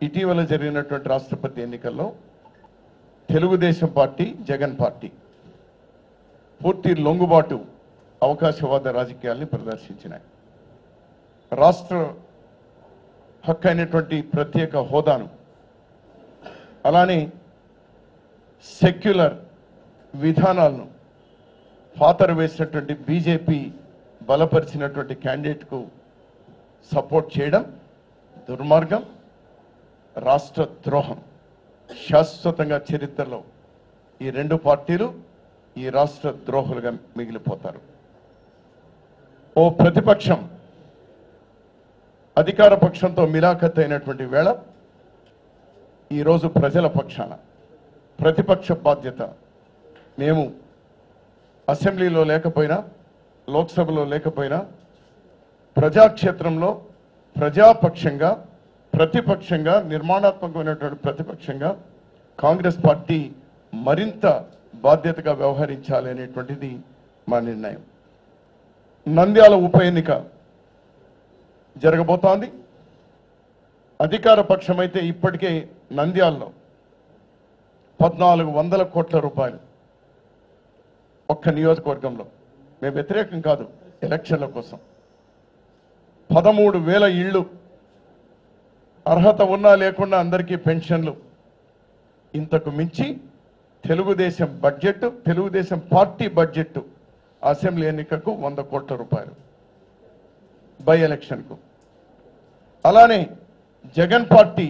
ఇటీవల జరిగినటువంటి రాష్ట్రపతి ఎన్నికల్లో తెలుగుదేశం పార్టీ, జగన్ పార్టీ పూర్తి లొంగుబాటు అవకాశవాద రాజకీయాల్ని ప్రదర్శించినాయి. రాష్ట్ర హక్కు అయినటువంటి ప్రత్యేక హోదాను, అలానే సెక్యులర్ విధానాలను పాతర వేసినటువంటి బీజేపీ బలపరిచినటువంటి క్యాండిడేట్కు సపోర్ట్ చేయడం దుర్మార్గం, రాష్ట్ర ద్రోహం. శాశ్వతంగా చరిత్రలో ఈ రెండు పార్టీలు ఈ రాష్ట్ర ద్రోహులుగా మిగిలిపోతారు. ఓ ప్రతిపక్షం అధికార పక్షంతో మిలాఖత్ అయినటువంటి వేళ ఈరోజు ప్రజల పక్షాన ప్రతిపక్ష బాధ్యత మేము అసెంబ్లీలో లేకపోయినా, లోక్సభలో లేకపోయినా, ప్రజాక్షేత్రంలో ప్రజాపక్షంగా, ప్రతిపక్షంగా, నిర్మాణాత్మకమైనటువంటి ప్రతిపక్షంగా కాంగ్రెస్ పార్టీ మరింత బాధ్యతగా వ్యవహరించాలి అనేటువంటిది మా నిర్ణయం. నంద్యాల ఉప ఎన్నిక జరగబోతోంది. అధికార పక్షమైతే ఇప్పటికే నంద్యాలలో 1400 కోట్ల రూపాయలు ఒక్క నియోజకవర్గంలో, మేము వ్యతిరేకం కాదు, ఎలక్షన్ల కోసం 13,000 ఇళ్ళు, అర్హత ఉన్నా లేకుండా అందరికీ పెన్షన్లు. ఇంతకు మించి Telugu Desam budget, Telugu Desam party budget assembly ఎన్నికకు 100 కోట్ల రూపాయలు బై ఎలక్షన్కు. అలానే జగన్ పార్టీ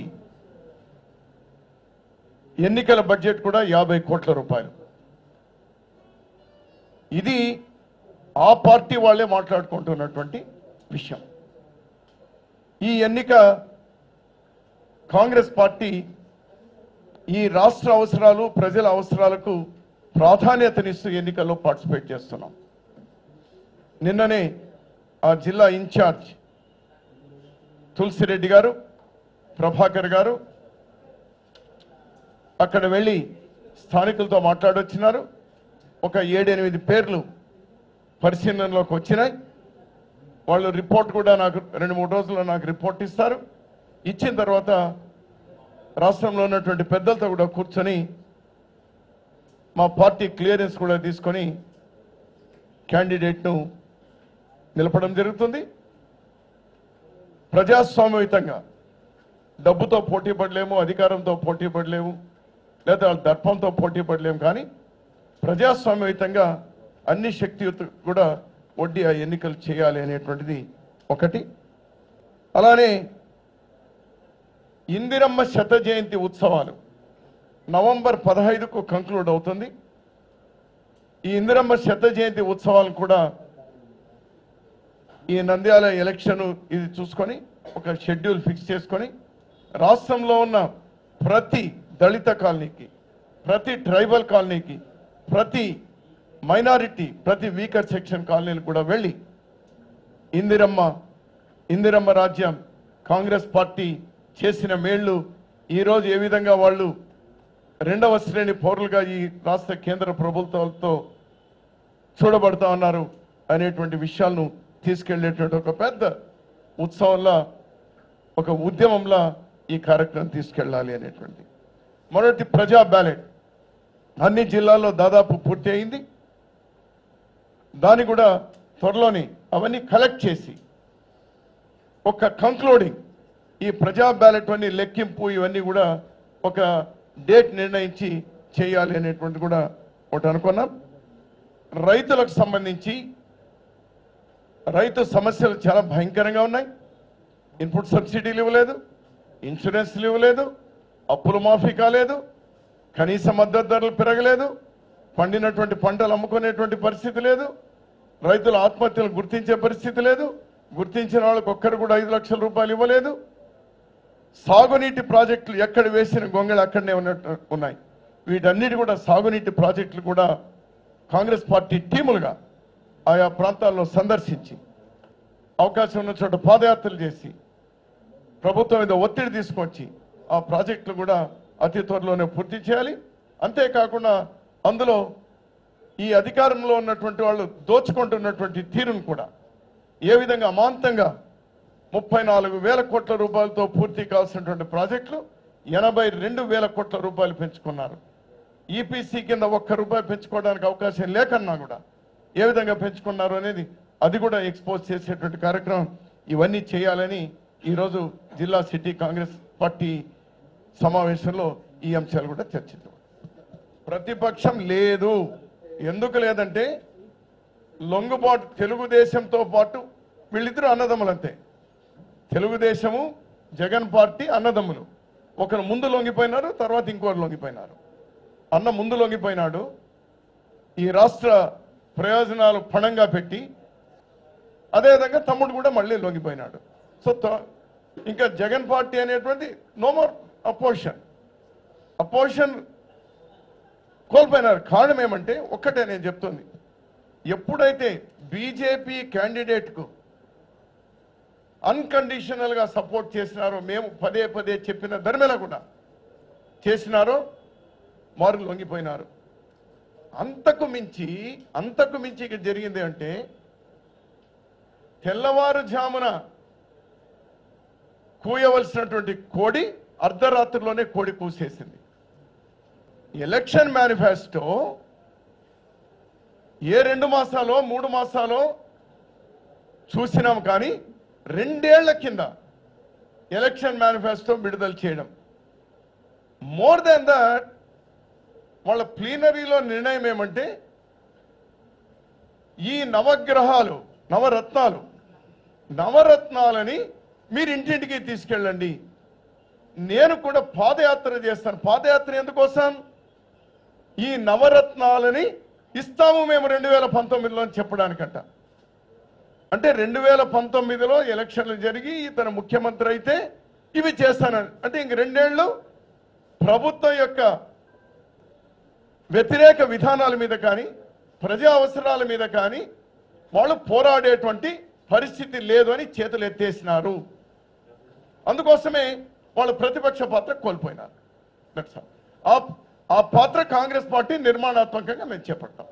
ఎన్నికల బడ్జెట్ కూడా 50 కోట్ల రూపాయలు. ఇది ఆ పార్టీ వాళ్ళే మాట్లాడుకుంటున్నటువంటి విషయం. ఈ ఎన్నిక కాంగ్రెస్ పార్టీ ఈ రాష్ట్ర అవసరాలు, ప్రజల అవసరాలకు ప్రాధాన్యతనిస్తూ ఎన్నికల్లో పార్టిసిపేట్ చేస్తున్నాం. నిన్ననే ఆ జిల్లా ఇన్ఛార్జ్ తులసిరెడ్డి గారు, ప్రభాకర్ గారు అక్కడ వెళ్ళి స్థానికులతో మాట్లాడొచ్చినారు. ఒక 7-8 పేర్లు పరిశీలనలోకి వచ్చినాయి. వాళ్ళు రిపోర్ట్ కూడా నాకు 2-3 రోజుల్లో నాకు రిపోర్ట్ ఇస్తారు. ఇచ్చిన తర్వాత రాష్ట్రంలో ఉన్నటువంటి పెద్దలతో కూడా కూర్చొని మా పార్టీ క్లియరెన్స్ కూడా తీసుకొని క్యాండిడేట్ను నిలపడం జరుగుతుంది. ప్రజాస్వామ్యయుతంగా డబ్బుతో పోటీ పడలేము, అధికారంతో పోటీ పడలేము, లేదా దర్పంతో పోటీ పడలేము. కానీ ప్రజాస్వామ్యయుతంగా అన్ని శక్తియుత కూడా వడ్డీ ఆ ఎన్నికలు చేయాలి అనేటువంటిది ఒకటి. అలానే ఇందిరమ్మ శత జయంతి ఉత్సవాలు నవంబర్ 15కు కంక్లూడ్ అవుతుంది. ఈ ఇందిరమ్మ శత జయంతి ఉత్సవాలను కూడా ఈ నంద్యాల ఎలక్షన్ ఇది చూసుకొని ఒక షెడ్యూల్ ఫిక్స్ చేసుకొని రాష్ట్రంలో ఉన్న ప్రతి దళిత కాలనీకి, ప్రతి ట్రైబల్ కాలనీకి, ప్రతి మైనారిటీ, ప్రతి వీకర్ సెక్షన్ కాలనీలు కూడా వెళ్ళి ఇందిరమ్మ రాజ్యం, కాంగ్రెస్ పార్టీ చేసిన మేళ్లు, ఈరోజు ఏ విధంగా వాళ్ళు 2వ శ్రేణి పౌరులుగా ఈ రాష్ట్ర కేంద్ర ప్రభుత్వాలతో చూడబడతా ఉన్నారు అనేటువంటి విషయాలను తీసుకెళ్లేటువంటి ఒక పెద్ద ఉత్సవంలా, ఒక ఉద్యమంలా ఈ కార్యక్రమం తీసుకెళ్ళాలి అనేటువంటి. మొదటి ప్రజా బ్యాలెట్ అన్ని జిల్లాల్లో దాదాపు పూర్తి అయింది. దాన్ని కూడా త్వరలోనే అవన్నీ కలెక్ట్ చేసి ఒక కంక్లూడింగ్ ఈ ప్రజా బ్యాలెట్ అన్ని లెక్కింపు ఇవన్నీ కూడా ఒక డేట్ నిర్ణయించి చేయాలి అనేటువంటి కూడా ఒకటి అనుకున్నాం. రైతులకు సంబంధించి రైతు సమస్యలు చాలా భయంకరంగా ఉన్నాయి. ఇన్పుట్ సబ్సిడీలు ఇవ్వలేదు, ఇన్సూరెన్స్లు ఇవ్వలేదు, అప్పులు మాఫీ కాలేదు, కనీస మద్దతు ధరలు పెరగలేదు, పండినటువంటి పంటలు అమ్ముకునేటువంటి పరిస్థితి లేదు, రైతుల ఆత్మహత్యలు గుర్తించే పరిస్థితి లేదు, గుర్తించిన వాళ్ళకి ఒక్కరు కూడా 5 లక్షల రూపాయలు ఇవ్వలేదు. సాగునీటి ప్రాజెక్టులు ఎక్కడ వేసిన గొంగళి అక్కడనే ఉన్నాయి. వీటన్నిటి కూడా సాగునీటి ప్రాజెక్టులు కూడా కాంగ్రెస్ పార్టీ టీములుగా ఆయా ప్రాంతాల్లో సందర్శించి అవకాశం ఉన్న చోట పాదయాత్రలు చేసి ప్రభుత్వం మీద ఒత్తిడి తీసుకొచ్చి ఆ ప్రాజెక్టులు కూడా అతి త్వరలోనే పూర్తి చేయాలి. అంతేకాకుండా అందులో ఈ అధికారంలో ఉన్నటువంటి వాళ్ళు దోచుకుంటున్నటువంటి తీరును కూడా ఏ విధంగా అమాంతంగా 34,000 కోట్ల రూపాయలతో పూర్తి కావాల్సినటువంటి ప్రాజెక్టులు 82,000 కోట్ల రూపాయలు పెంచుకున్నారు. ఈపీసీ కింద ₹1 పెంచుకోవడానికి అవకాశం లేకన్నా కూడా ఏ విధంగా పెంచుకున్నారు అనేది అది కూడా ఎక్స్పోజ్ చేసేటువంటి కార్యక్రమం ఇవన్నీ చేయాలని ఈరోజు జిల్లా సిటీ కాంగ్రెస్ పార్టీ సమావేశంలో ఈ అంశాలు కూడా చర్చిద్దాం. ప్రతిపక్షం లేదు. ఎందుకు లేదంటే లొంగుబాటు తెలుగుదేశంతో పాటు వీళ్ళిద్దరూ అన్నదమ్ములంతే. తెలుగుదేశము జగన్ పార్టీ అన్నదమ్ములు. ఒకరు ముందు లొంగిపోయినారు, తర్వాత ఇంకోరు లొంగిపోయినారు. అన్న ముందు లొంగిపోయినాడు, ఈ రాష్ట్ర ప్రయోజనాలు పణంగా పెట్టి, అదేవిధంగా తమ్ముడు కూడా మళ్ళీ లొంగిపోయినాడు. సో ఇంకా జగన్ పార్టీ అనేటువంటి నో మోర్ అపోజిషన్ కోల్పోయినారు. కారణం ఏమంటే ఒక్కటే నేను చెప్తుంది, ఎప్పుడైతే బీజేపీ క్యాండిడేట్కు అన్కండిషనల్గా సపోర్ట్ చేసినారో, మేము పదే పదే చెప్పిన ధర్మేల కూడా చేసినారో, వారు లొంగిపోయినారు. అంతకు మించి ఇక్కడ జరిగింది అంటే తెల్లవారుజామున కూయవలసినటువంటి కోడి అర్ధరాత్రిలోనే కోడి కూసేసింది. ఎలక్షన్ మేనిఫెస్టో ఏ 2 మాసాలో 3 మాసాలో చూసినాం, కానీ 2 ఏళ్ల కింద ఎలక్షన్ మేనిఫెస్టో విడుదల చేయడం. మోర్ దెన్ దట్ వాళ్ళ ప్లీనరీలో నిర్ణయం ఏమంటే ఈ నవగ్రహాలు నవరత్నాలని మీరు ఇంటింటికి తీసుకెళ్ళండి, నేను కూడా పాదయాత్ర చేస్తాను. పాదయాత్ర ఎందుకోసం? ఈ నవరత్నాలని ఇస్తాము మేము 2019లో అని చెప్పడానికంట. అంటే 2019లో ఎలక్షన్లు జరిగి ఇతను ముఖ్యమంత్రి అయితే ఇవి చేస్తానని అంటే ఇంక 2 ఏళ్ళు ప్రభుత్వం యొక్క వ్యతిరేక విధానాల మీద కానీ ప్రజా అవసరాల మీద కానీ వాళ్ళు పోరాడేటువంటి పరిస్థితి లేదు అని చేతులు ఎత్తేసినారు. అందుకోసమే వాళ్ళు ప్రతిపక్ష పాత్ర కోల్పోయినారు. ఆ పాత్ర కాంగ్రెస్ పార్టీ నిర్మాణాత్మకంగా మేము చేపడతాం.